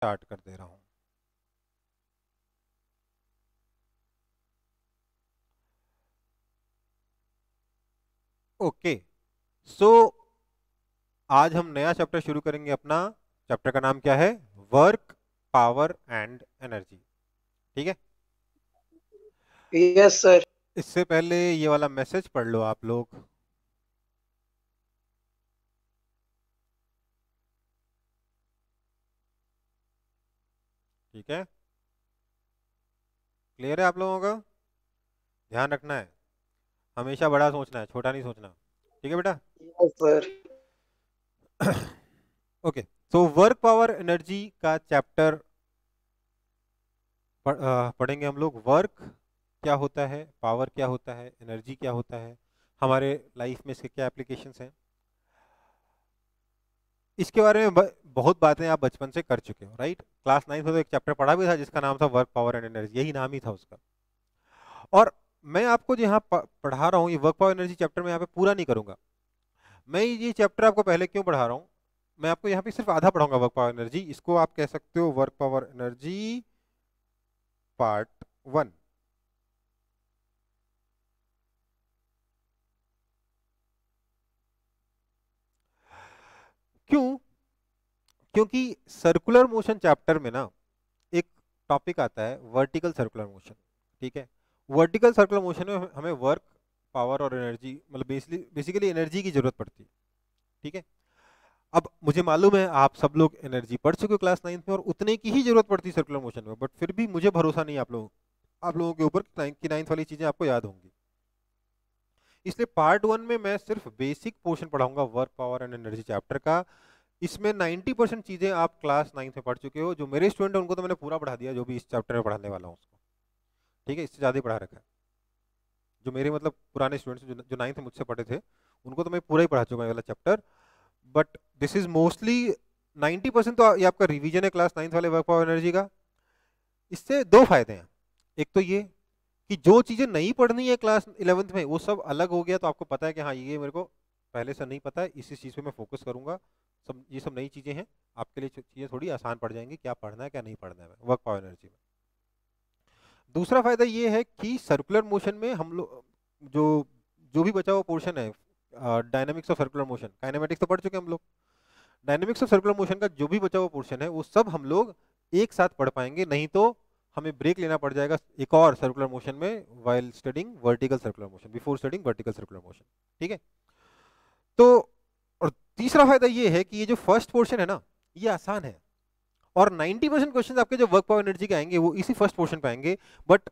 Start कर दे रहा हूं। ओके, सो आज हम नया चैप्टर शुरू करेंगे अपना। चैप्टर का नाम क्या है? Work, power and energy. ठीक है, यस सर। इससे पहले ये वाला मैसेज पढ़ लो आप लोग। ठीक है, क्लियर है आप लोगों का? ध्यान रखना है, हमेशा बड़ा सोचना है, छोटा नहीं सोचना। ठीक है बेटा? Yes sir. ओके, तो वर्क, पावर, एनर्जी का चैप्टर पढ़ेंगे हम लोग। वर्क क्या होता है, पावर क्या होता है, एनर्जी क्या होता है, हमारे लाइफ में इसके क्या एप्लीकेशंस हैं, इसके बारे में बहुत बातें आप बचपन से कर चुके हो, राइट? क्लास 9 में तो एक चैप्टर पढ़ा भी था जिसका नाम था वर्क, पावर एंड एनर्जी, यही नाम ही था उसका। और मैं आपको जो यहाँ पढ़ा रहा हूँ, ये वर्क, पावर, एनर्जी चैप्टर में यहाँ पे पूरा नहीं करूंगा। मैं ये चैप्टर आपको पहले क्यों पढ़ा रहा हूँ, मैं आपको यहाँ पे सिर्फ आधा पढ़ाऊंगा। वर्क, पावर, एनर्जी, इसको आप कह सकते हो वर्क, पावर, एनर्जी पार्ट 1। क्यों? क्योंकि सर्कुलर मोशन चैप्टर में ना एक टॉपिक आता है वर्टिकल सर्कुलर मोशन। ठीक है, वर्टिकल सर्कुलर मोशन में हमें वर्क, पावर और एनर्जी, मतलब बेसिकली एनर्जी की जरूरत पड़ती है। ठीक है, अब मुझे मालूम है आप सब लोग एनर्जी पढ़ चुके हो क्लास 9 में, और उतने की ही जरूरत पड़ती है सर्कुलर मोशन में, बट फिर भी मुझे भरोसा नहीं है आप लोगों के ऊपर कि 9th वाली चीजें आपको याद होंगी। इसलिए पार्ट 1 में मैं सिर्फ बेसिक पोर्शन पढ़ाऊंगा work, power and energy chapter का। इसमें 90% चीजें आप क्लास 9th में पढ़ चुके हो। जो मेरे स्टूडेंट हैं उनको तो मैंने पूरा पढ़ा दिया, जो भी इस चैप्टर में पढ़ाने वाला हूँ उसको। ठीक है, इससे ज्यादा ही पढ़ा रखा है। जो मेरे मतलब पुराने स्टूडेंट्स जो 9th में मुझसे पढ़े थे, उनको तो मैं पूरा ही पढ़ा चुका हूँ ये वाला chapter. But this is mostly 90% तो ये आपका रिवीजन है क्लास 9th वाले वर्क, पावर, एनर्जी का। इससे दो फायदे हैं। एक तो ये कि जो चीजें नहीं पढ़नी है क्लास 11th में वो सब अलग हो गया, तो आपको पता है कि हाँ ये मेरे को पहले से नहीं पता है, इसी चीज पे मैं फोकस करूंगा। सब ये सब नई चीजें हैं, आपके लिए चीजें थोड़ी आसान पड़ जाएंगी, क्या पढ़ना है क्या नहीं पढ़ना है वर्क, पावर, एनर्जी में। दूसरा फायदा ये है कि सर्कुलर मोशन में हम लोग जो जो भी बचा हुआ पोर्शन है, dynamics of circular motion, kinematics तो पढ़ चुके हैं हम लोग। डायनेमिक्स ऑफ सर्कुलर मोशन का जो भी बचा हुआ पोर्शन है वो सब हम लोग एक साथ पढ़ पाएंगे, नहीं तो हमें ब्रेक लेना पड़ जाएगा एक और सर्कुलर मोशन में, while studying vertical circular motion, before studying vertical circular motion. ठीक है, तो और तीसरा फायदा ये है कि ये जो फर्स्ट पोर्शन है ना, ये आसान है, और 90% क्वेश्चन आपके जो वर्क, पावर, एनर्जी के आएंगे वो इसी फर्स्ट पोर्शन पे आएंगे। बट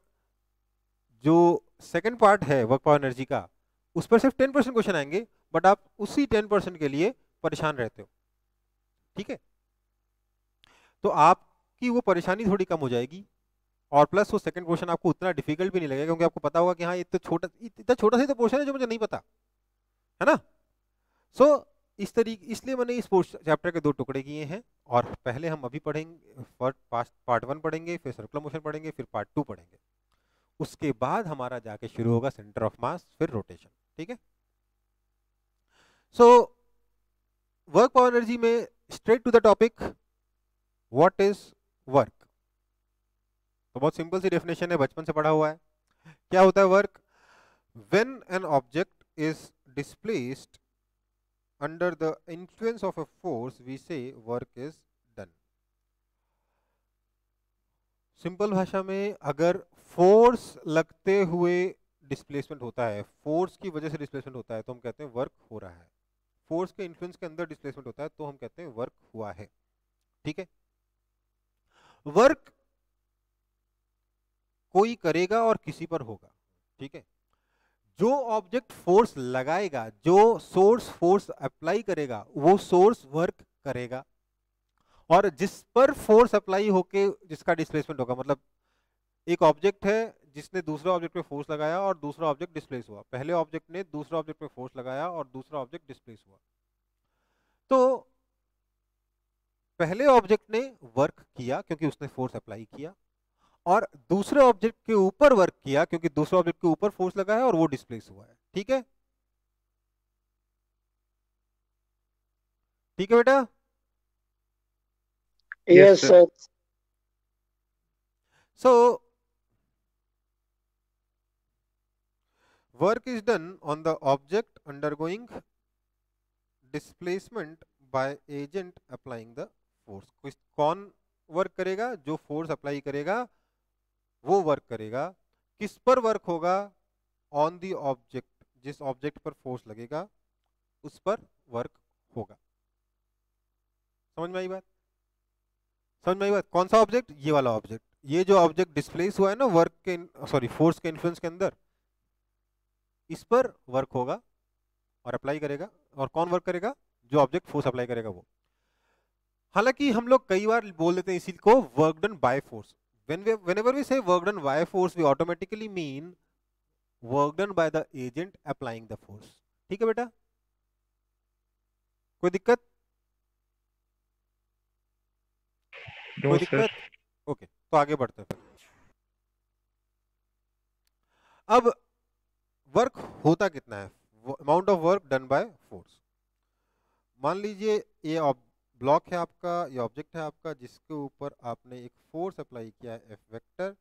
जो सेकंड पार्ट है वर्क, पावर, एनर्जी का, उस पर सिर्फ 10% क्वेश्चन आएंगे, बट आप उसी 10% के लिए परेशान रहते हो। ठीक है, तो आपकी वो परेशानी थोड़ी कम हो जाएगी, और प्लस वो सेकंड क्वेश्चन आपको उतना डिफिकल्ट भी नहीं लगेगा, क्योंकि आपको पता होगा कि हाँ ये तो छोटा, इतना छोटा सा ही तो क्वेश्चन है जो मुझे नहीं पता है ना। सो इस तरीके, इसलिए मैंने इस चैप्टर के दो टुकड़े किए हैं। और पहले हम अभी पढ़ेंगे पार्ट 1 पढ़ेंगे, फिर सर्कुलर मोशन पढ़ेंगे, फिर पार्ट 2 पढ़ेंगे। उसके बाद हमारा जाके शुरू होगा सेंटर ऑफ मास, फिर रोटेशन। ठीक है, सो वर्क, पावर, एनर्जी में straight to the topic, what is work? तो बहुत सिंपल सी डेफिनेशन है, बचपन से पढ़ा हुआ है। क्या होता है work? When an object is displaced under the influence of a force we say work is done. Simple भाषा में, अगर फोर्स लगते हुए डिस्प्लेसमेंट होता है, फोर्स की वजह से डिस्प्लेसमेंट होता है, तो हम कहते हैं वर्क हो रहा है। फोर्स के इन्फ्लुएंस के अंदर डिस्प्लेसमेंट होता है तो हम कहते हैं वर्क हुआ है। ठीक है, वर्क कोई करेगा और किसी पर होगा। ठीक है, जो ऑब्जेक्ट फोर्स लगाएगा, जो सोर्स फोर्स अप्लाई करेगा, वो सोर्स वर्क करेगा। और जिस पर फोर्स अप्लाई होके जिसका डिस्प्लेसमेंट होगा, मतलब एक ऑब्जेक्ट है जिसने दूसरे ऑब्जेक्ट पे फोर्स लगाया और दूसरा ऑब्जेक्ट डिस्प्लेस हुआ, पहले ऑब्जेक्ट ने दूसरे ऑब्जेक्ट पे फोर्स लगाया और दूसरा ऑब्जेक्ट डिस्प्लेस हुआ, तो पहले ऑब्जेक्ट ने वर्क किया क्योंकि उसने फोर्स अप्लाई किया, और दूसरे ऑब्जेक्ट के ऊपर वर्क किया क्योंकि दूसरे ऑब्जेक्ट के ऊपर फोर्स लगा है और वो डिस्प्लेस हुआ है। ठीक है, ठीक है बेटा? Yes, Yes, sir. sir. So work is done on the object undergoing displacement by agent applying the force. कौन वर्क करेगा? जो फोर्स अप्लाई करेगा वो वर्क करेगा। किस पर वर्क होगा? ऑन द ऑब्जेक्ट, जिस ऑब्जेक्ट पर फोर्स लगेगा उस पर वर्क होगा। समझ में आई बात? समझ में आई बात? कौन सा ऑब्जेक्ट? ये वाला ऑब्जेक्ट। ये जो ऑब्जेक्ट डिस्प्लेस हुआ है ना वर्क के, सॉरी फोर्स के इन्फ्लुएंस के अंदर, इस पर वर्क होगा और अप्लाई करेगा। और कौन वर्क करेगा? जो ऑब्जेक्ट फोर्स अप्लाई करेगा वो। हालांकि हम लोग कई बार बोल देते हैं इसी को work done by force. whenever we say work done by force we automatically mean work done by the agent applying the force। ठीक है बेटा? कोई दिक्कत? No, कोई sir. दिक्कत? ओके, तो आगे बढ़ते हैं फिर। अब वर्क होता कितना है? Amount of work done by force. मान लीजिए ये ब्लॉक है आपका, ये ऑब्जेक्ट है आपका, जिसके ऊपर आपने एक फोर्स अप्लाई किया है एफ वेक्टर,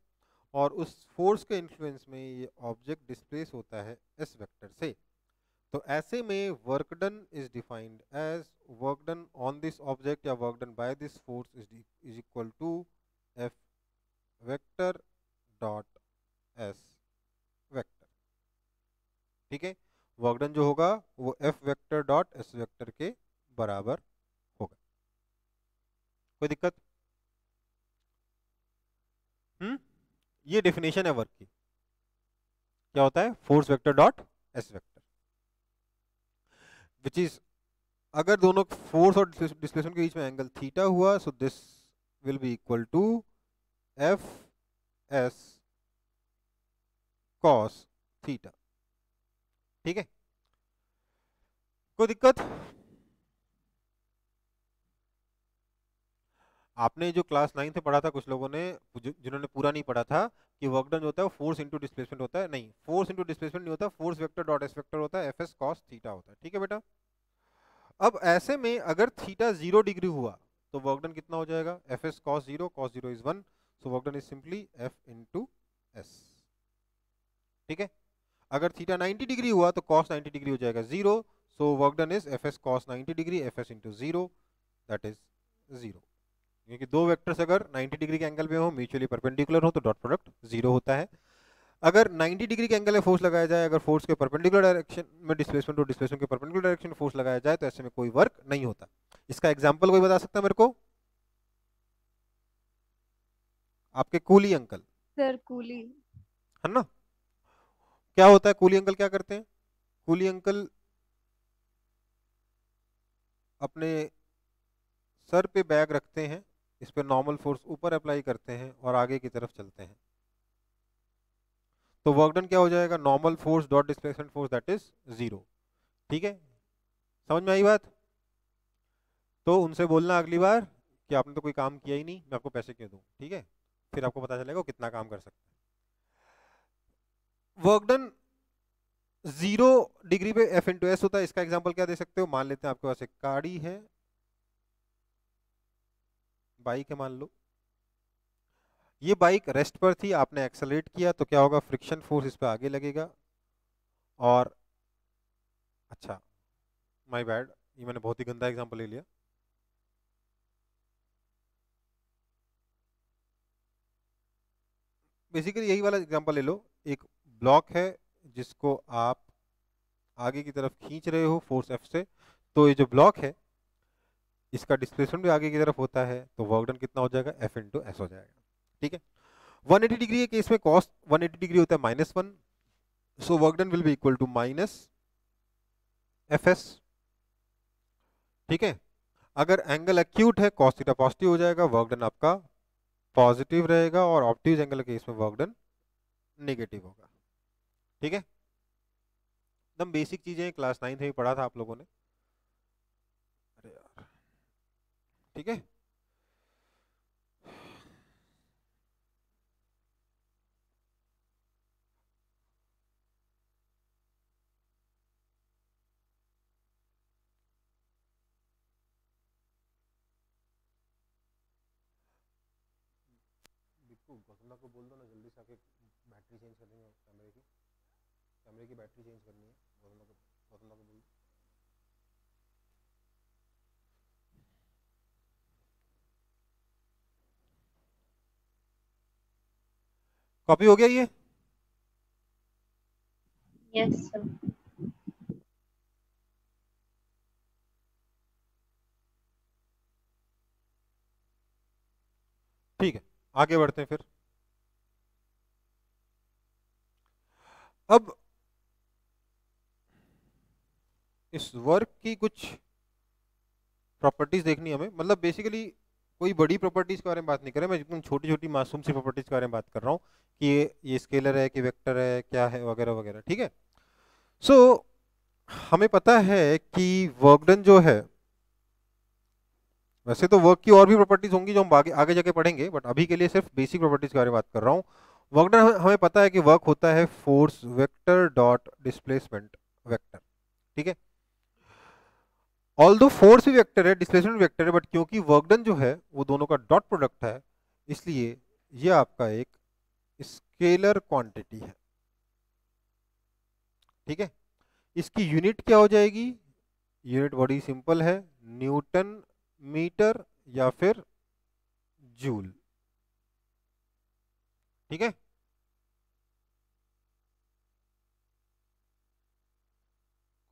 और उस फोर्स के इन्फ्लुएंस में ये ऑब्जेक्ट डिस्प्लेस होता है एस वेक्टर से। तो ऐसे में work done is defined as work done on this object या work done by this force is equal to F vector dot S vector. ठीक है? वर्क डन जो होगा वो F vector dot S vector के बराबर होगा। कोई दिक्कत? हम्म? ये डेफिनेशन है वर्क की। क्या होता है? Force vector dot S vector, which is, अगर दोनों फोर्स और डिस्प्लेसमेंट के बीच में एंगल थीटा हुआ, so this will be equal to F S cos theta. ठीक है? कोई दिक्कत? आपने जो क्लास 9 से पढ़ा था कुछ लोगों ने, जिन्होंने पूरा नहीं पढ़ा था, कि वर्क डन होता है वो फोर्स इंटू डिस्प्लेसमेंट होता है। नहीं, फोर्स इंटू डिस्प्लेसमेंट नहीं होता, force vector dot S vector होता है, एफ एस कॉस थीटा होता है। ठीक है बेटा? अब ऐसे में अगर थीटा 0 डिग्री हुआ तो वर्क डन कितना हो जाएगा? F S cos zero is 1, so work done is simply F into S. ठीक है? अगर थीटा 90 डिग्री हुआ तो कॉस 90 डिग्री हो जाएगा 0, सो work done is F S cos 90 degree F S into zero, that is 0। क्योंकि दो वेक्टर्स अगर 90 डिग्री के एंगल में हो, म्यूचुअली परपेंडिकुलर हो, तो डॉट प्रोडक्ट 0 होता है। अगर 90 डिग्री के एंगल में फोर्स लगाया जाए, अगर फोर्स के परपेंडिकुलर डायरेक्शन में डिस्प्लेसमेंट और डिस्प्लेसमेंट के परपेंडिकुलर डायरेक्शन में फोर्स लगाया जाए, तो ऐसे में कोई वर्क नहीं होता। इसका एग्जांपल कोई बता सकता है मेरे को? आपके कूली अंकल, सर कूली। है ना? क्या होता है कूली अंकल? क्या करते हैं कूली अंकल? अपने सर पे बैग रखते हैं, इस पे नॉर्मल फोर्स ऊपर अप्लाई करते हैं और आगे की तरफ चलते हैं। तो वर्क डन क्या हो जाएगा? Normal force dot displacement force, that is 0। ठीक है? समझ में आई बात? तो उनसे बोलना अगली बार कि आपने तो कोई काम किया ही नहीं, मैं आपको पैसे क्यों दूं। ठीक है? फिर आपको पता चलेगा वो कितना काम कर सकते हैं। वर्क डन 0 डिग्री पे एफ इंटू एस होता है। इसका एग्जाम्पल क्या दे सकते हो? मान लेते हैं आपके पास एक गाड़ी है, बाइक है मान लो। ये बाइक रेस्ट पर थी, आपने एक्सेलरेट किया तो क्या होगा? फ्रिक्शन फोर्स इस पे आगे लगेगा। और अच्छा, माय बैड, ये मैंने बहुत ही गंदा एग्जांपल ले लिया। बेसिकली यही वाला एग्जांपल ले लो। एक ब्लॉक है जिसको आप आगे की तरफ खींच रहे हो फोर्स एफ से, तो ये जो ब्लॉक है इसका डिस्प्लेसमेंट भी आगे की तरफ होता है, तो वर्क डन कितना हो जाएगा? एफ इंटू एस हो जाएगा। ठीक है? 180 डिग्री के केस में कॉस 180 डिग्री होता है -1, so work done will be equal to minus F S. ठीक है? अगर एंगल एक्यूट है, कॉस थीटा पॉजिटिव हो जाएगा, वर्क डन आपका पॉजिटिव रहेगा, और ऑब्ट्यूज एंगल के केस में वर्क डन नेगेटिव होगा। ठीक है? एकदम बेसिक चीजें क्लास 9 में भी पढ़ा था आप लोगों ने। अरे यार, ठीक है? गौतम को बोल दो ना जल्दी से आके बैटरी चेंज करनी है कैमरे की बैटरी चेंज करनी है। गौतम को बोल। कॉपी हो गया ये? Yes sir. ठीक है, आगे बढ़ते हैं फिर। अब इस वर्क की कुछ प्रॉपर्टीज देखनी है हमें, मतलब बेसिकली कोई बड़ी प्रॉपर्टीज के बारे में बात नहीं कर रहे, मैं एकदम छोटी छोटी मासूम सी प्रॉपर्टीज के बारे में बात कर रहा हूँ कि ये स्केलर है कि वेक्टर है क्या है वगैरह वगैरह। ठीक है, सो हमें पता है कि वर्क डन जो है, वैसे तो वर्क की और भी प्रॉपर्टीज होंगी जो हम आगे आगे जाके पढ़ेंगे, बट अभी के लिए सिर्फ बेसिक प्रॉपर्टीज के बारे में बात कर रहा हूँ। वर्क डन हमें पता है कि वर्क होता है force vector dot displacement vector. ठीक है, ऑल्दो फोर्स भी वेक्टर है डिस्प्लेसमेंट वेक्टर है, बट क्योंकि वर्क डन जो है वो दोनों का डॉट प्रोडक्ट है, इसलिए ये आपका एक स्केलर क्वांटिटी है। ठीक है, इसकी यूनिट क्या हो जाएगी? यूनिट बड़ी सिंपल है, न्यूटन मीटर या फिर जूल। ठीक है,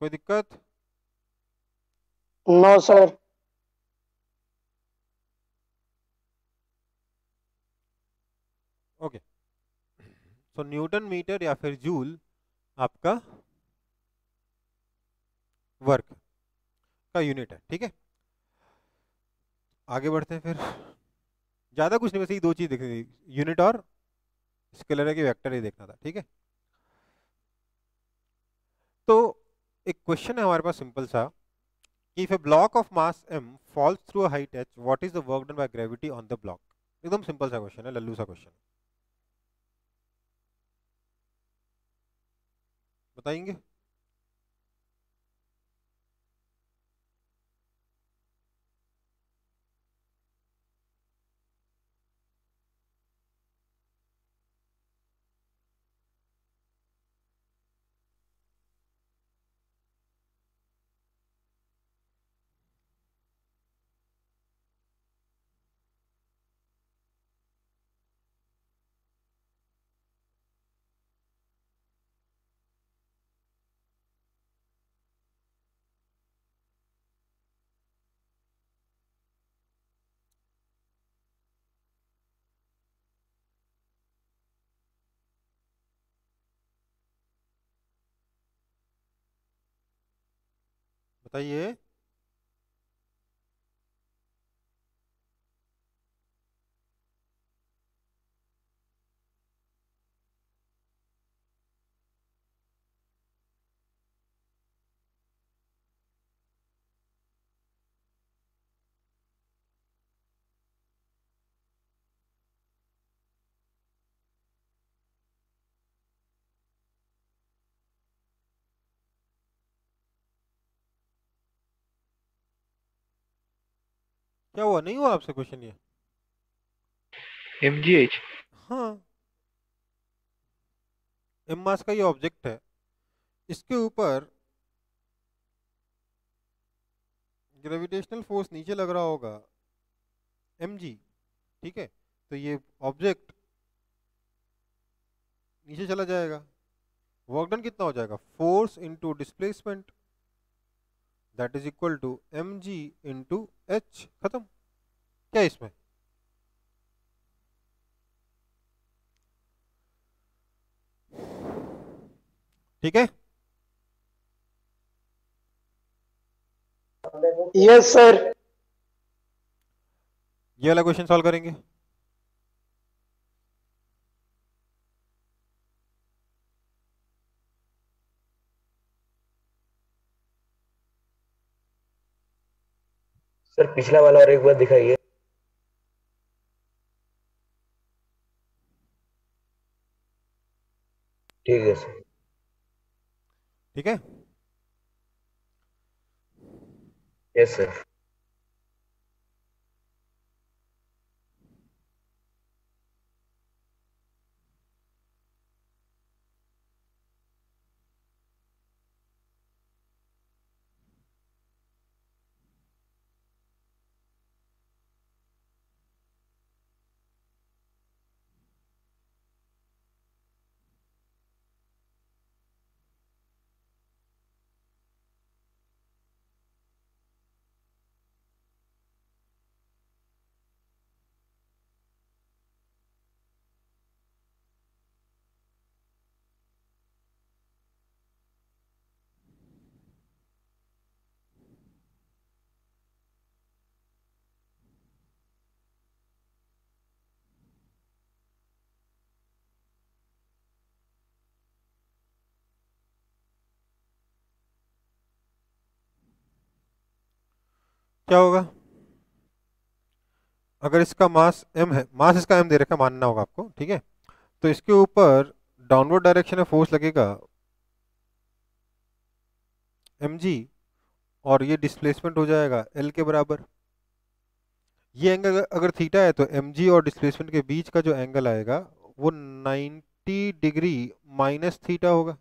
कोई दिक्कत? No sir. Okay, so newton metre या फिर जूल आपका वर्क का यूनिट है। ठीक है, आगे बढ़ते हैं फिर। ज्यादा कुछ नहीं, बस ये दो चीज देखनी थी, यूनिट और स्केलर है कि वेक्टर, ही देखना था। ठीक है, तो एक क्वेश्चन है हमारे पास सिंपल सा कि if A block of mass m falls through a height h, what is the work done by gravity on the block? एकदम सिंपल सा क्वेश्चन है, लल्लू सा क्वेश्चन। बताएंगे? बताइए। क्या हुआ, नहीं हुआ आपसे क्वेश्चन ये? mgh। हाँ, एम मास का ये ऑब्जेक्ट है, इसके ऊपर ग्रेविटेशनल फोर्स नीचे लग रहा होगा mg। ठीक है, तो ये ऑब्जेक्ट नीचे चला जाएगा, वर्क डन कितना हो जाएगा? Force into displacement, that is equal to mg into h। खत्म। क्या इसमें? ठीक है, यस सर। ये वाला क्वेश्चन सॉल्व करेंगे। सर पिछला वाला और एक बार दिखाइए। ठीक है सर। ठीक है, यस सर। क्या होगा, अगर इसका मास m है, मास इसका m दे रखा मानना होगा आपको, ठीक है, तो इसके ऊपर डाउनवर्ड डायरेक्शन में फोर्स लगेगा mg, और ये डिस्प्लेसमेंट हो जाएगा l के बराबर। ये एंगल अगर थीटा है तो mg और डिस्प्लेसमेंट के बीच का जो एंगल आएगा वो 90 डिग्री माइनस थीटा होगा।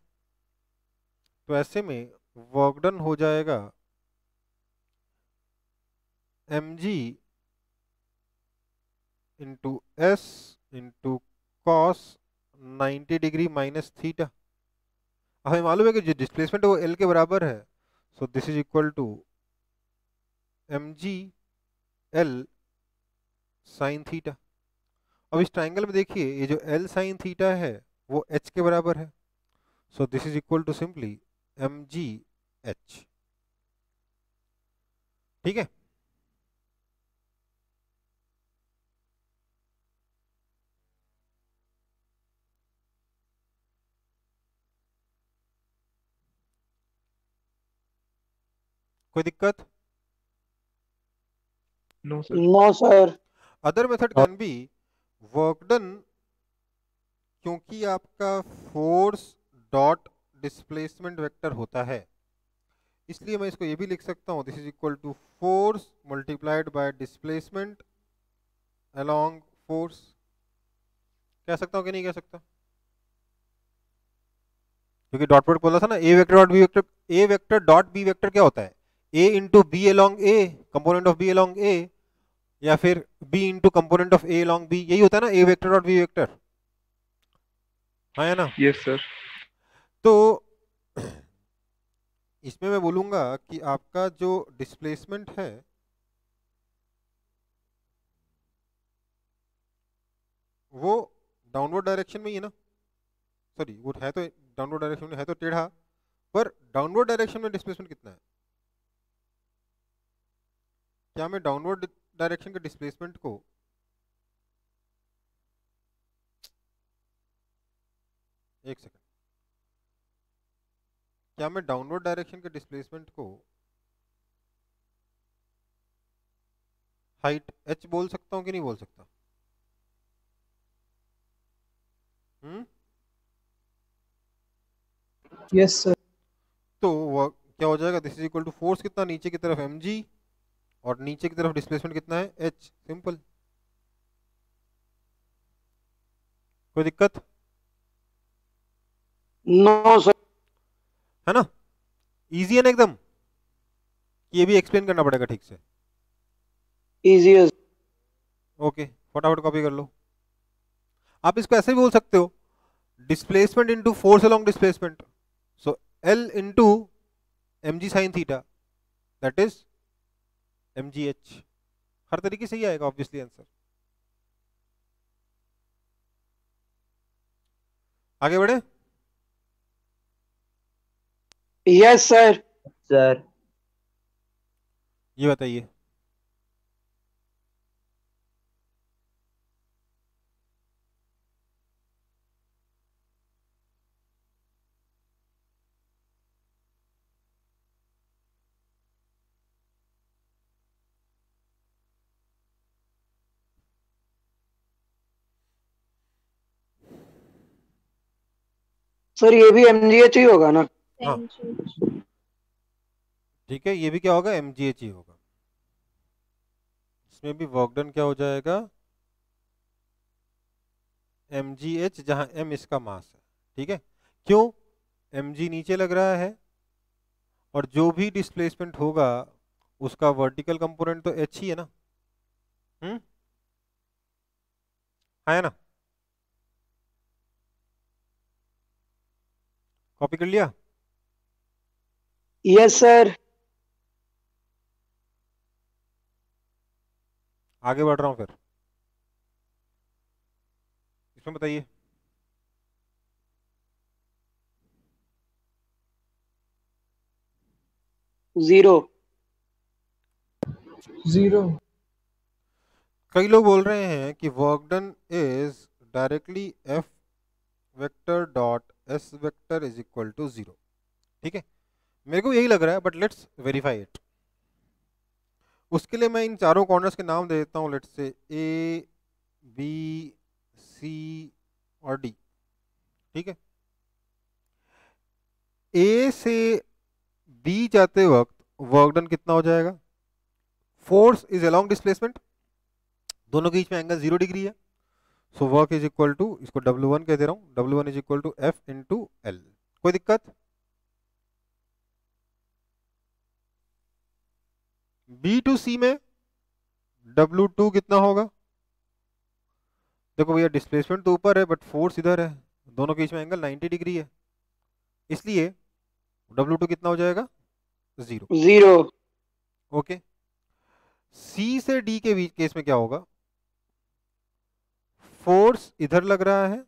तो ऐसे में वर्क डन हो जाएगा mg into S into cos 90 degree minus theta. हमें मालूम है कि जो डिस्प्लेसमेंट है वो एल के बराबर है, so this is equal to mg L sine theta. अब इस ट्राइंगल में देखिए ये जो एल साइन थीटा है वो एच के बराबर है, so this is equal to simply mg h। ठीक है, कोई दिक्कत? No sir. No sir. Other method can be work done, क्योंकि आपका फोर्स डॉट डिस्प्लेसमेंट वेक्टर होता है, इसलिए मैं इसको ये भी लिख सकता हूँ, this is equal to force multiplied by displacement along force. कह सकता हूँ कि नहीं कह सकता? क्योंकि डॉट प्रोडक्ट बोला था ना, A vector dot B vector, A vector dot B vector क्या होता है, A into B along A, component of B along A, या फिर B into component of A along B, यही होता है ना A vector dot B vector. हाँ या ना? Yes sir. तो इसमें मैं बोलूंगा कि आपका जो डिस्प्लेसमेंट है वो डाउनवर्ड डायरेक्शन में ही है ना, सॉरी वो है तो डाउनवर्ड डायरेक्शन में है तो टेढ़ा, पर डाउनवर्ड डायरेक्शन में डिस्प्लेसमेंट कितना है? क्या मैं डाउनवर्ड डायरेक्शन के डिस्प्लेसमेंट को एक सेकंड, क्या मैं डाउनवर्ड डायरेक्शन के डिस्प्लेसमेंट को हाइट h बोल सकता हूँ कि नहीं बोल सकता? Yes sir. तो वह क्या हो जाएगा, this is equal to force कितना नीचे की तरफ mg और नीचे की तरफ डिस्प्लेसमेंट कितना है h, सिंपल। कोई दिक्कत? No sir. है ना, इजी है ना एकदम? ये भी एक्सप्लेन करना पड़ेगा ठीक से? इजी है। ओके, फटाफट कॉपी कर लो। आप इसको ऐसे भी बोल सकते हो, displacement into force along displacement, so L into mg sine theta, that is mgh। हर तरीके से ही आएगा ऑब्वियसली आंसर। आगे बढ़े? Yes sir. सर ये बताइए, सर ये भी एमजीएच ही होगा ना? हाँ ठीक है, ये भी क्या होगा, mgh ही होगा। इसमें भी वर्क डन क्या हो जाएगा, mgh, जहां m इसका मास है। ठीक है, क्यों? mg नीचे लग रहा है और जो भी डिस्प्लेसमेंट होगा उसका वर्टिकल कंपोनेंट तो h ही है ना। है ना? कॉपी कर लिया? Yes sir. आगे बढ़ रहा हूं फिर, इसमें बताइए, जीरो। जीरो। कई लोग बोल रहे हैं कि work done is directly f vector dot s vector is equal to 0। ठीक है, मेरे को यही लग रहा है, बट लेट्स वेरीफाई इट। उसके लिए मैं इन चारों कॉर्नर्स के नाम दे देता हूँ, let's say A B C और डी। ठीक है, ए से बी जाते वक्त वर्क डन कितना हो जाएगा? फोर्स इज अलोंग डिस्प्लेसमेंट, दोनों के बीच में एंगल 0 डिग्री है, so work is equal to, इसको W1 कह दे रहा हूँ, W1 is equal to F into L. कोई दिक्कत? बी टू सी में W2 कितना होगा? देखो भैया डिस्प्लेसमेंट तो ऊपर है बट फोर्स इधर है, दोनों के बीच में एंगल 90 डिग्री है, इसलिए W2 कितना हो जाएगा? 0। 0। ओके, सी से डी के बीच केस में क्या होगा? फोर्स इधर लग रहा है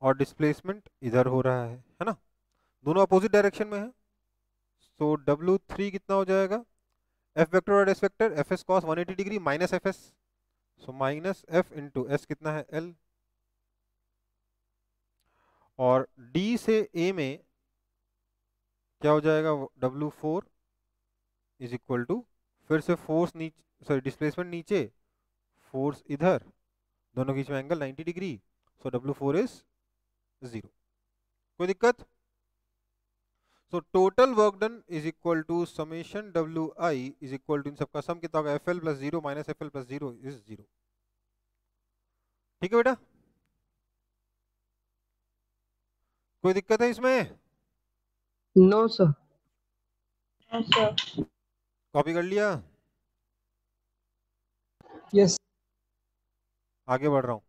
और डिस्प्लेसमेंट इधर हो रहा है ना, दोनों अपोजिट डायरेक्शन में है, तो W3 कितना हो जाएगा? F वेक्टर और S vector, F S cos 180 degree minus F S, so minus F into S कितना है? L। और D से A में क्या हो जाएगा? W4 इज इक्वल टू, फिर से फोर्स नीचे, सॉरी डिस्प्लेसमेंट नीचे, फोर्स इधर, दोनों के बीच में angle 90 degree, so W4 is 0। कोई दिक्कत? So total work done is equal to summation WI is equal to, इन सबका सम कितना होगा? FL plus 0 minus FL plus 0 is 0। ठीक है बेटा, कोई दिक्कत है इसमें? No sir. कॉपी कर लिया? यस। आगे बढ़ रहा हूं।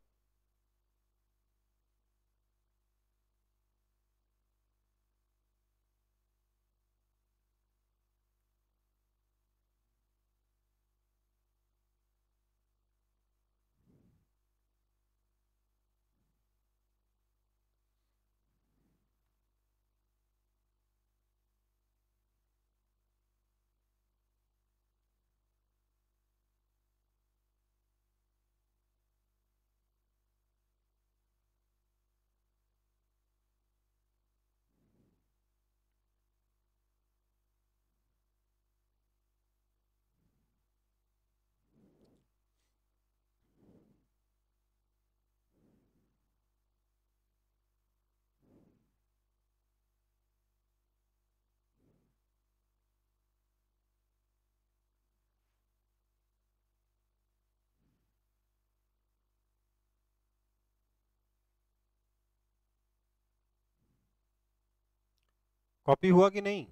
कॉपी हुआ कि नहीं?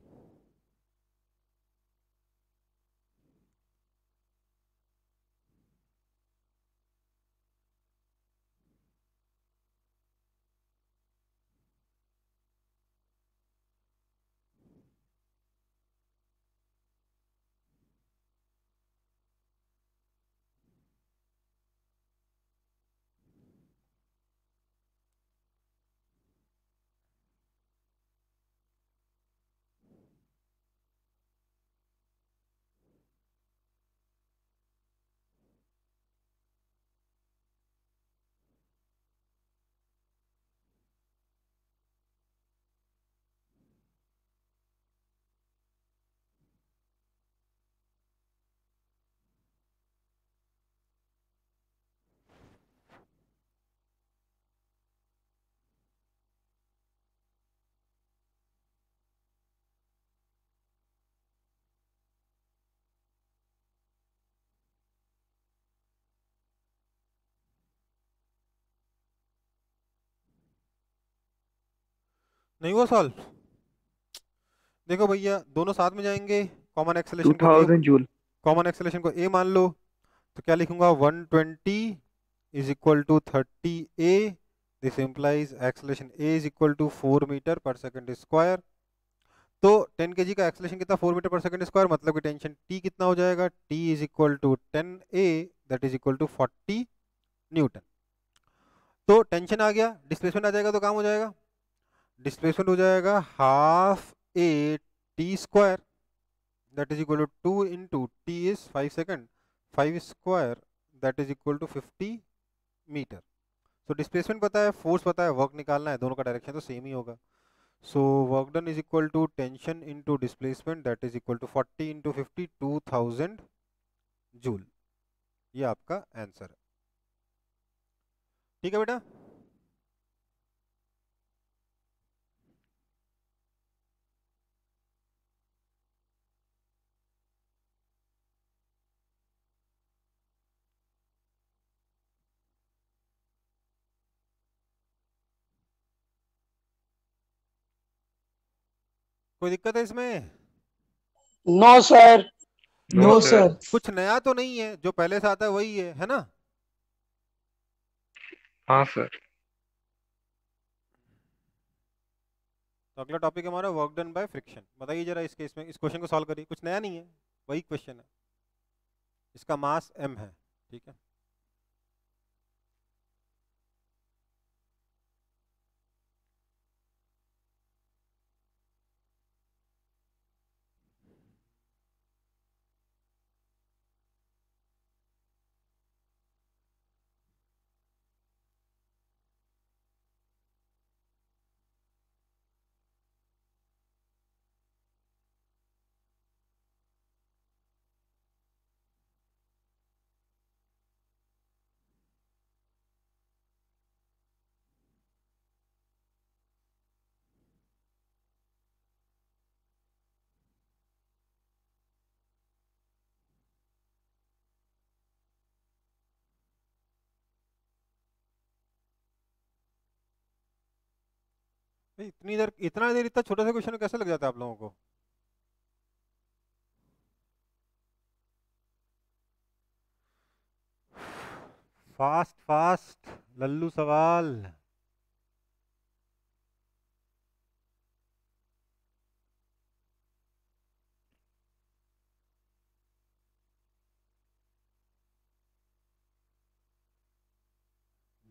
नहीं हुआ सॉल्व? देखो भैया दोनों साथ में जाएंगे, कॉमन एक्सेलेरेशन को ए, 2000 जूल। कॉमन एक्सेलेरेशन को ए मान लो, तो क्या लिखूंगा? 120 is equal to 30A, this implies acceleration A is equal to 4 metre पर सेकंड स्क्वायर। तो 10 kg का एक्सेलेरेशन कितना? 4 मीटर पर सेकंड स्क्वायर, मतलब कि टेंशन T कितना हो जाएगा? T is equal to 10A, that is equal to 40 newton. तो टेंशन आ गया, डिस्प्लेसमेंट आ जाएगा, तो काम हो जाएगा, डिस्प्लेसमेंट हो जाएगा half A T square, that is equal to 2 into T is 5 second, 5 square that is equal to 50 metre. तो डिस्प्लेसमेंट पता है, फोर्स पता है, वर्क निकालना है, दोनों का डायरेक्शन तो सेम ही होगा। So work done is equal to tension into displacement that is equal to 40 into 50, 2000 joule. ये आपका आंसर है। ठीक है बेटा। कोई दिक्कत है इसमें? No sir. No no sir. Sir. कुछ नया तो नहीं है, जो पहले से आता है वही है ना? हाँ सर। तो अगला टॉपिक हमारा वर्क डन बाय फ्रिक्शन। बताइए जरा इसके, इसमें इस क्वेश्चन को सॉल्व करिए। कुछ नया नहीं है, वही क्वेश्चन है। इसका मास m है, ठीक है। भाई इतनी देर, इतना देर इतना छोटा सा क्वेश्चन कैसे लग जाता है आप लोगों को? फास्ट फास्ट लल्लू सवाल।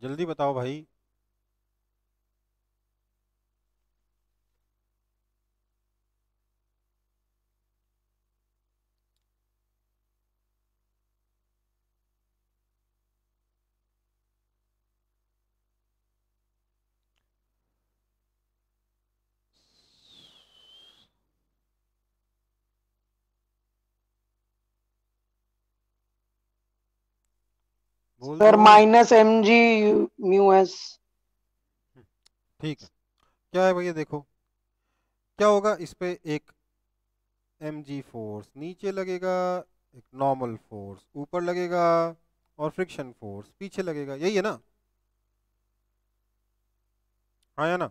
जल्दी बताओ भाई। बोल सर दो। Minus M G mu S. ठीक है, क्या है भैया देखो, क्या होगा इस पे? एक mg फोर्स नीचे लगेगा, एक नॉर्मल फोर्स ऊपर लगेगा, और फ्रिक्शन फोर्स पीछे लगेगा। यही है ना? हाँ या ना?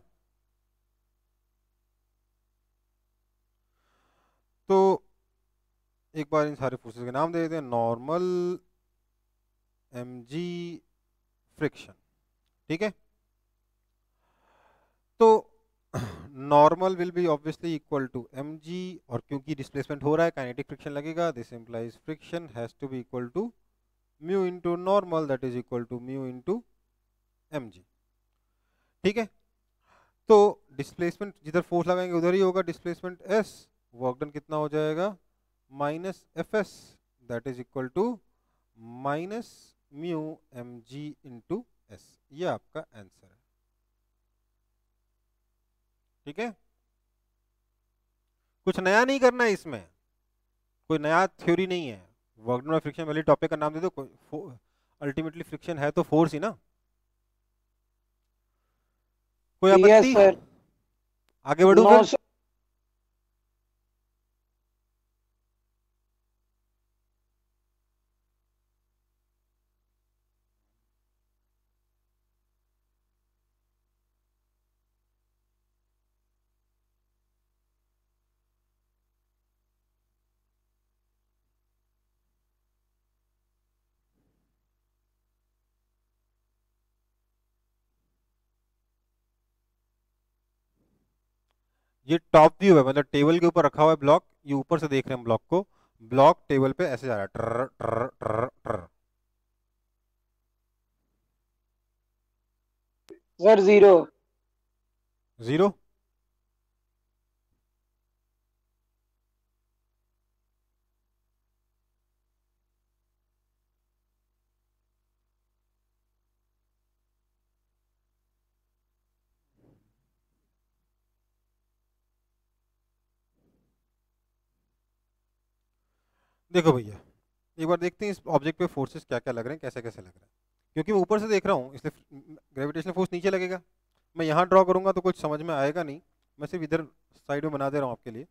तो एक बार इन सारे फोर्सेस के नाम दे देते हैं। Normal, mg, friction. ठीक है। तो normal will be obviously equal to mg, और क्योंकि डिस्प्लेसमेंट हो रहा है काइनेटिक फ्रिक्शन लगेगा। This implies friction has to be equal to mu into normal, that is equal to mu into mg। ठीक है। तो डिस्प्लेसमेंट जिधर फोर्स लगाएंगे उधर ही होगा डिस्प्लेसमेंट s। वर्क डन कितना हो जाएगा? Minus F S, that is equal to minus mu M G into S. ये आपका आंसर है। ठीक है। कुछ नया नहीं करना है इसमें, कोई नया थ्योरी नहीं है। वर्क डन बाय फ्रिक्शन वाली टॉपिक का नाम दे दो। अल्टीमेटली फ्रिक्शन है तो फोर्स ही ना। कोई यस आपत्ति? सर। आगे बढ़ू नो फिर? सर। ये टॉप व्यू है, मतलब टेबल के ऊपर रखा हुआ है ब्लॉक। ये ऊपर से देख रहे हैं ब्लॉक को। ब्लॉक टेबल पे ऐसे जा रहा है, ट्र ट्र ट्र ट्र। Sir zero. जीरो? देखो भैया, एक बार देखते हैं इस ऑब्जेक्ट पे फोर्सेस क्या क्या लग रहे हैं, कैसे कैसे लग रहे हैं, क्योंकि मैं ऊपर से देख रहा हूँ इसलिए ग्रेविटेशनल फोर्स नीचे लगेगा। मैं यहाँ ड्रॉ करूँगा तो कुछ समझ में आएगा नहीं, मैं सिर्फ इधर साइड में बना दे रहा हूँ आपके लिए।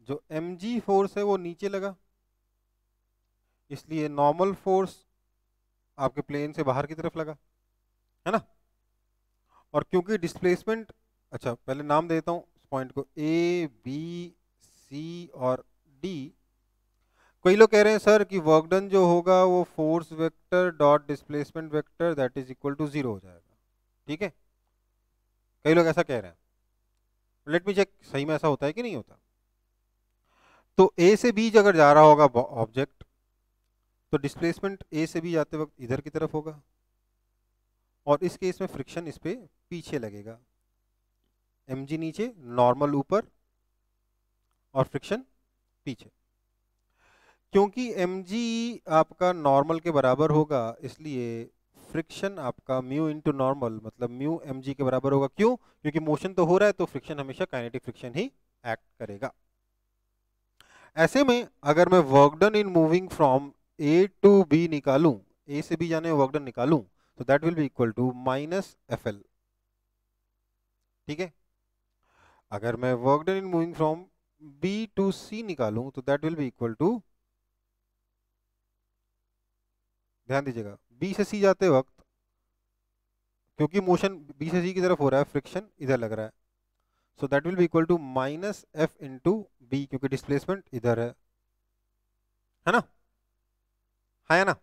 जो mg फोर्स है वो नीचे लगा, इसलिए नॉर्मल फोर्स आपके प्लेन से बाहर की तरफ लगा, है ना। और क्योंकि डिस्प्लेसमेंट, अच्छा पहले नाम देता हूँ इस पॉइंट को, ए बी सी और डी। कई लोग कह रहे हैं सर कि वर्क डन जो होगा वो force vector dot displacement vector that is equal to 0 हो जाएगा, ठीक है। कई लोग ऐसा कह रहे हैं, लेट मी चेक सही में ऐसा होता है कि नहीं होता। तो ए से बी अगर जा रहा होगा ऑब्जेक्ट, तो डिस्प्लेसमेंट ए से बी जाते वक्त इधर की तरफ होगा, और इस केस में फ्रिक्शन इस पे पीछे लगेगा, mg नीचे, नॉर्मल ऊपर और फ्रिक्शन पीछे। क्योंकि mg आपका नॉर्मल के बराबर होगा, इसलिए फ्रिक्शन आपका म्यू इंटू नॉर्मल मतलब म्यू mg के बराबर होगा। क्यों? क्योंकि मोशन तो हो रहा है तो फ्रिक्शन हमेशा काइनेटिक फ्रिक्शन ही एक्ट करेगा। ऐसे में अगर मैं work done in moving from A to B निकालूं, ए से बी जाने में वर्क डन निकालूं, तो that will be equal to minus F L, ठीक है। अगर मैं work done in moving from B to C निकालूं तो that will be equal to, ध्यान दीजिएगा, बी से सी जाते वक्त क्योंकि मोशन बी से सी की तरफ हो रहा है, फ्रिक्शन इधर लग रहा है, so that will be equal to minus F into B, क्योंकि डिस्प्लेसमेंट इधर है ना, है ना।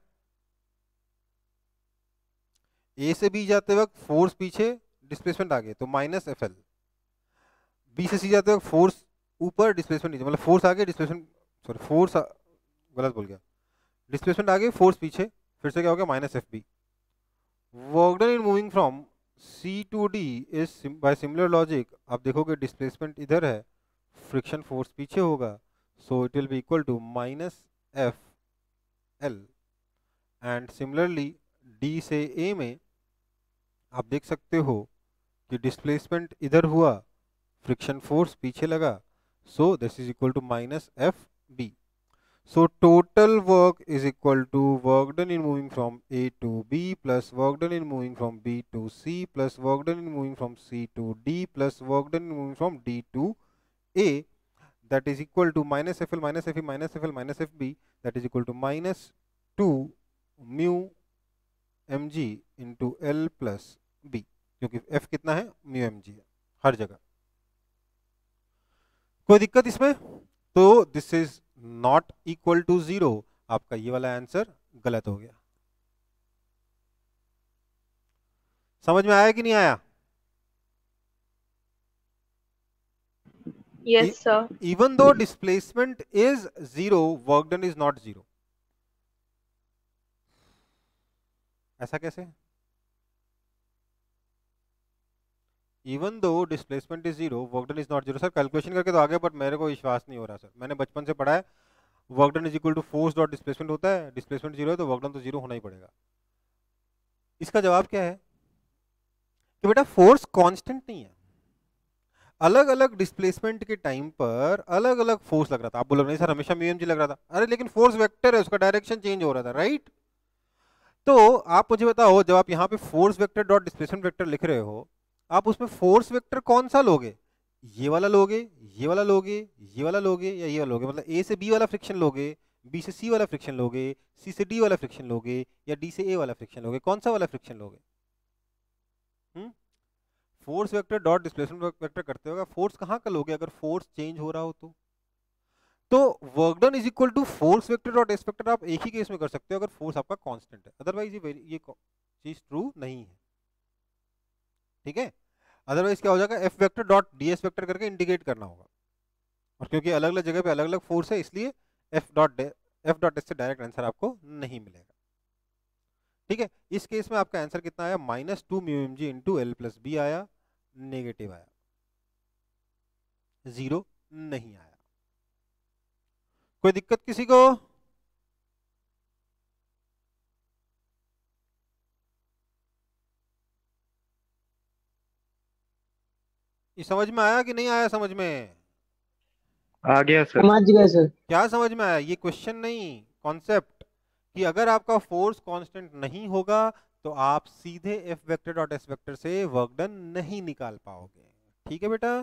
ए से बी जाते वक्त फोर्स पीछे, डिस्प्लेसमेंट आगे, तो माइनस एफ एल। बी से सी जाते वक्त फोर्स ऊपर, डिस्प्लेसमेंट नीचे, मतलब फोर्स आगे डिस्प्लेसमेंट, सॉरी फोर्स गलत बोल गया, डिस्प्लेसमेंट आगे फोर्स पीछे, फिर से क्या हो गया minus F B. Work done in moving from C to D is by similar logic, आप देखोगे डिस्प्लेसमेंट इधर है, फ्रिक्शन फोर्स पीछे होगा, so it will be equal to minus F L. And similarly D से ए में आप देख सकते हो कि डिस्प्लेसमेंट इधर हुआ, फ्रिक्शन फोर्स पीछे लगा, so this is equal to minus F B. So total work is equal to work done in moving from A to B plus work done in moving from B to C plus work done in moving from C to D plus work done in moving from D to A, that is equal to minus FL minus FE minus FL minus FB, that is equal to minus 2 mu mg into L plus B, क्योंकि F कितना है, mu mg है हर जगह। कोई दिक्कत इसमें? तो this is not equal to 0, आपका ये वाला आंसर गलत हो गया। समझ में आया कि नहीं आया? Yes, sir. Even though displacement is 0, work done is not 0. ऐसा कैसे? Even though displacement is 0, work done is not 0. Sir calculation करके तो आगे, बट मेरे को विश्वास नहीं हो रहा सर। मैंने बचपन से पढ़ा है work done is equal to force dot displacement होता है, डिस्प्लेसमेंट 0 है तो वर्क डन तो 0 होना ही पड़ेगा। इसका जवाब क्या है कि बेटा फोर्स कांस्टेंट नहीं है, अलग अलग डिस्प्लेसमेंट के टाइम पर अलग अलग फोर्स लग रहा था। आप बोलोगे नहीं सर हमेशा म्यू एमजी लग रहा था, अरे लेकिन फोर्स वेक्टर है, उसका डायरेक्शन चेंज हो रहा था, राइट। तो आप मुझे बताओ, जब आप यहाँ पे force vector dot displacement vector लिख रहे हो, आप उसमें फोर्स वेक्टर कौन सा लोगे? ये वाला लोगे, ये वाला लोगे, ये वाला लोगे, या ये वाला लोगे? मतलब ए से बी वाला फ्रिक्शन लोगे, बी से सी वाला फ्रिक्शन लोगे, सी से डी वाला फ्रिक्शन लोगे, या डी से ए वाला फ्रिक्शन लोगे? कौन सा वाला फ्रिक्शन लोगे? Force vector dot displacement vector करते हो, फोर्स कहाँ का लोगे अगर फोर्स चेंज हो रहा हो तो work done is equal to force vector dot S vector आप एक ही केस में कर सकते हो अगर फोर्स आपका कांस्टेंट है, अदरवाइज ये चीज ट्रू नहीं है, ठीक है। अदरवाइज क्या हो जाएगा, F vector dot D S vector करके इंडिकेट करना होगा, और क्योंकि अलग अलग जगह पे अलग अलग फोर्स है इसलिए एफ डॉट एस से डायरेक्ट आंसर आपको नहीं मिलेगा, ठीक है। इस केस में आपका आंसर कितना आया, minus 2 mu M G into L plus B आया, नेगेटिव आया, 0 नहीं आया। कोई दिक्कत किसी को? ये समझ में आया कि नहीं आया समझ में? आ गया सर। समझ गए सर। क्या समझ में आया? ये क्वेश्चन नहीं, कॉन्सेप्ट, कि अगर आपका फोर्स कांस्टेंट नहीं होगा तो आप सीधे F vector dot S vector से वर्क डन नहीं निकाल पाओगे। ठीक है बेटा?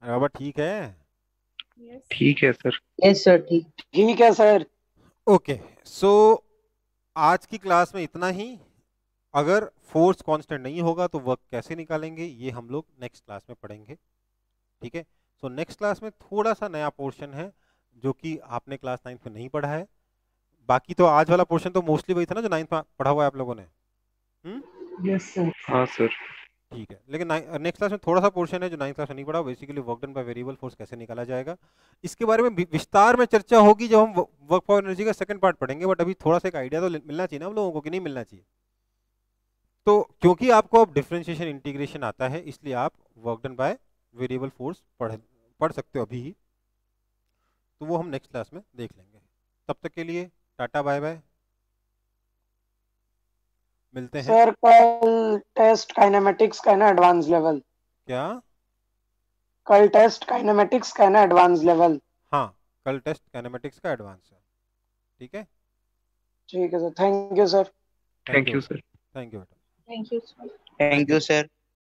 अरे बाबा ठीक है। ठीक है सर। यस सर, ठीक है सर। ओके, सो आज की क्लास में इतना ही। अगर फोर्स कांस्टेंट नहीं होगा तो वर्क कैसे निकालेंगे ये हम लोग नेक्स्ट क्लास में पढ़ेंगे। ठीक है? सो नेक्स्ट क्लास में थोड़ा सा नया पोर्शन है जो कि आपने क्लास 9th में नहीं पढ़ा है। बाकी तो आज वाला पोर्शन तो मोस्टली वही था ना जो 9th में पढ़ा हुआ है आप लोगों ने। Yes sir. हाँ सर। ठीक है, लेकिन नेक्स्ट क्लास में थोड़ा सा पोर्शन है जो 9th क्लास में नहीं पढ़ा, basically work done by variable force कैसे निकाला जाएगा। इसके बारे में विस्तार में चर्चा होगी जब हम वर्क पावर एनर्जी का सेकंड पार्ट पढ़ेंगे, बट अभी थोड़ा सा एक आइडिया तो मिलना चाहिए ना हम लोगों को, कि नहीं मिलना चाहिए? तो क्योंकि आपको अब डिफरेंशिएशन इंटीग्रेशन आता है इसलिए आप work done by variable force पढ़ सकते हो अभी ही। तो वो हम नेक्स्ट क्लास में देख लेंगे। तब तक के लिए टाटा बाय बाय, मिलते हैं। सर कल टेस्ट काइनेमेटिक्स का है ना एडवांस लेवल? क्या? कल टेस्ट काइनेमेटिक्स का है ना एडवांस लेवल? हाँ, कल टेस्ट काइनेमेटिक्स का एडवांस है। ठीक है? ठीक है sir, thank you sir. Thank you sir. Thank you बेटा। Thank you, sir. Thank you, sir.